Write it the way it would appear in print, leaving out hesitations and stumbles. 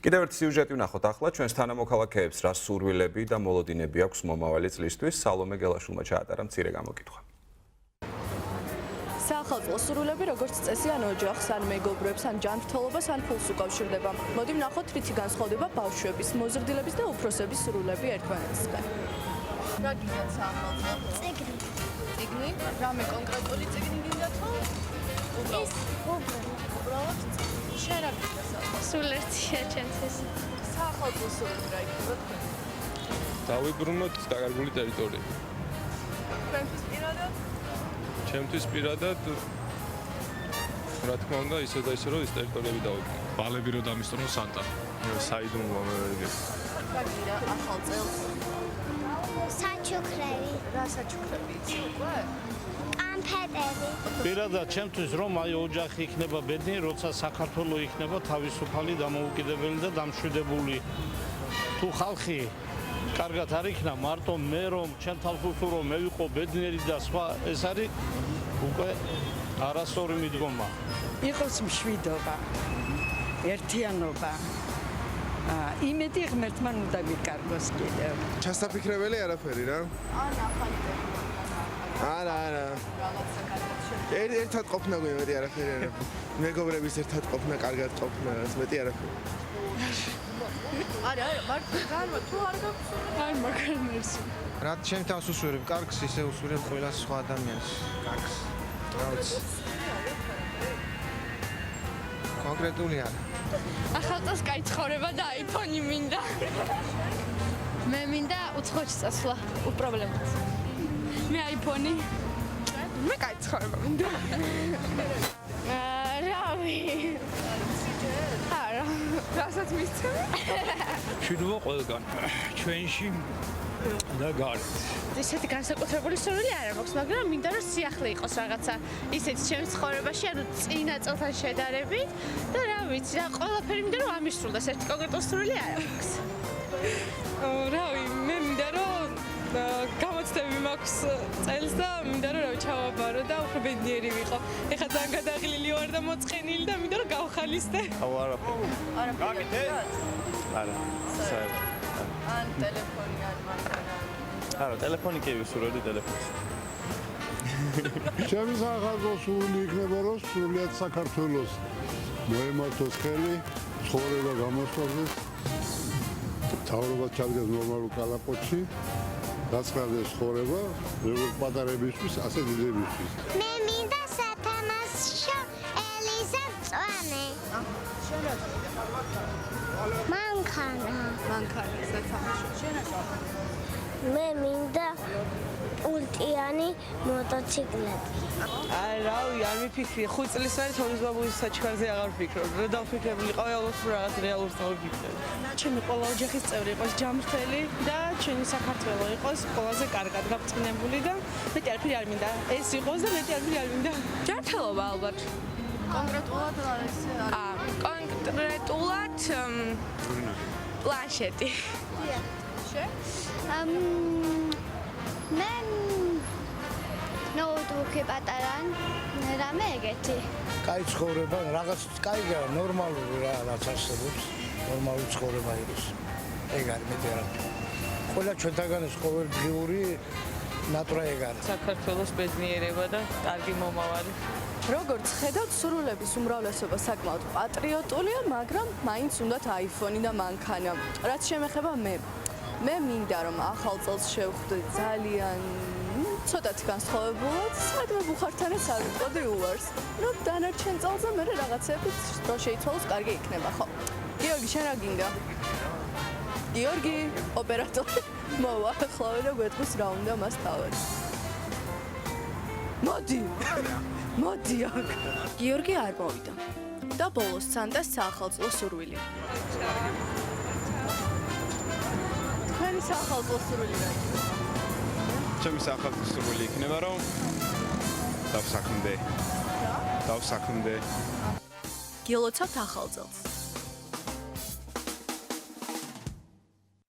კიდევ ერთი სიუჟეტი ვნახოთ ახლა ჩვენს თანამოქალაქეებს რა სურვილები და მოლოდინები აქვს მომავალი წლისთვის. სალომე გელაშვილმა ჩაატარა მცირე გამოკითხვა. Სახალხო სურვილები როგორც წესი ან ოჯახს, ან მეგობრებს, ან ჯანმრთელობას, ან ფულს უკავშირდება. მოდი ვნახოთ რითი განსხვავდება ბავშვების, მოზრდილების და უფროსების სურვილები ერთმანეთისგან. რა გინდათ სახალხო? წიგნი. წიგნი? რამე კონკრეტული წიგნი გინდათ ხო? უბრალოდ შენ რა გინდათ? სულ ერთია ჩემთვის. სახალხო სურვილი რა იქნება თქვენ? დავიბრუნოთ დაკარგული ტერიტორია. თქვენთვის პირადად? ჩემთვის პირადად რა თქმა უნდა ისე და ისე რომ ის ტერიტორიები დავიბრუნო. ბალები რო დამისწრონ სანტა. საიდუმლო მე რა გინდა ახალ წელს? საჩუქრები. რა საჩუქრები იცი უკვე? კანფეტები. პირადად ჩემთვის რომ აი ოჯახი იქნება ბედნიერი, როცა საქართველოს იქნება თავისუფალი, დამოუკიდებელი და დამშვიდებული. თუ ხალხი კარგად არ იქნა, მარტო მე რომ ჩემ თავს უსურო მე ვიყო ბედნიერი და სხვა, ეს არის უკვე არასწორი მიდგომა. იყოს მშვიდობა, ერთიანობა. იმედი ღმერთმა უნდა ვიკარგოს კიდევ. ჩასაფიქრებელი არაფერი რა. არა. ერთად ყოფნა გვიმედი არაფერი არა. მეგობრების ერთად ყოფნა, კარგად ყოფნა, რაც მეტი არაფერი. არა, მაგრამ თუ არ გაქვს, არ მაგარ მერსი. რა ჩემ თავს უსურებ კარგს, ისე უსურებ ყველა სხვა ადამიანს კარგს. რა ვიცი. კონკრეტული არა. ახალ წელს კაი ცხოვრება და აიფონი მინდა. მე მინდა უცხოეთში წასვლა, უპრობლემოდ. მე აიფონი. მე კაი ცხოვრება მინდა. რავი. არა, რასაც მისცემ. მშვიდობა ყველგან, ჩვენში და გარეთ. ისეთი განსაკუთრებული სურვილი არ მაქვს, მაგრამ მინდა რომ სიახლე იყოს რაღაცა ისეთი ჩემს ცხოვრებაში, ანუ წინა წელთან შედარებით და რა ვიცი, რა ყველაფერი მინდა რომ ამისრულდეს, ერთი კონკრეტული სურვილი არ მაქვს. რავი, მე მინდა რომ გამოცდები მაქვს წელს და მინდა რომ ჩავაბარო და უფრო ბედნიერი ვიყო. ეხლა ძალიან გადაღლილი ვარ და მოწყენილი და მინდა რომ გავხალისდე. არა. ან ტელეფონი ან მანქანა. არა, ტელეფონი კი ვისურვებდი ტელეფონს. ჩემი სახალხო სურვილი იქნება რომ სრულიად საქართველოს მოემართოს ხელი, ცხოვრება გამოსწორდეს, თავრობა ჩადგეს ნორმალურ კალაპოტში, გაცხარდეს ცხოვრება, როგორც პატარებისთვის, ასე დიდებისთვის. მე მინდა სათამაშო ელიზა მწვანე. შენ რა გინდა? მანქანა. მანქანა სათამაშო. შენ რა? მე მინდა პულტიანი მოტოციკლები. აი რავი, არ მიფიქრი, 5 წლის მერე თონის ბაბუის საჩქარზე აღარ ვფიქრობ. რა დავფიქრებულიყავი ალბათ რაღაც რეალურს დავიფიქრე. ჩემი ყველა ოჯახის წევრი იყოს ჯანმრთელი და ჩვენი საქართველო იყოს ყველაზე კარგად გაბწყინებული და მეტი არაფერი არ მინდა. ეს იყოს და მეტი არაფერი არ მინდა. ჯანმრთელობა ალბათ. კონკრეტულად რა ესე არის? კონკრეტულად პლანშეტი. შენ? მე ნოუთბუქი პატარა რამე ეგეთი. კაი ცხოვრება, რაღაც კაი ნორმალური რა რაც არსებობს, ნორმალური ცხოვრება იყოს. ეგ არის მეტი არა. ყველა ჩვენთაგანს ყოველდღიური ნატრა ეგ არის. საქართველოს ბედნიერება და კარგი მომავალი. როგორც ხედავთ, სურვილების უმრავლესობა საკმაოდ პატრიოტულია, მაგრამ მაინც უნდათ აიფონი და მანქანა. რაც შემეხება მე მინდა რომ ახალ წელს შევხვდე ძალიან ცოტათი განსხვავებულად, სადმე ბუხართანაც არ ვიყოდი უარს. რომ დანარჩენ წელზე მე რაღაცები რო შეიცვალოს კარგი იქნება, ხო? გიორგი, შენ რა გინდა? გიორგი, ოპერატორი. მოვა, ახლავე და გვეტყვის რა უნდა მას თავად. მოდი აქ. გიორგი არ მოვიდა. და ბოლოს სანტას საახალწლო სურვილი. თქვენი საახალწლო სურვილი რა იქნება? ჩემი საახალწლო სურვილი იქნება რომ დავსაქმდე. გილოცავთ ახალ წელს.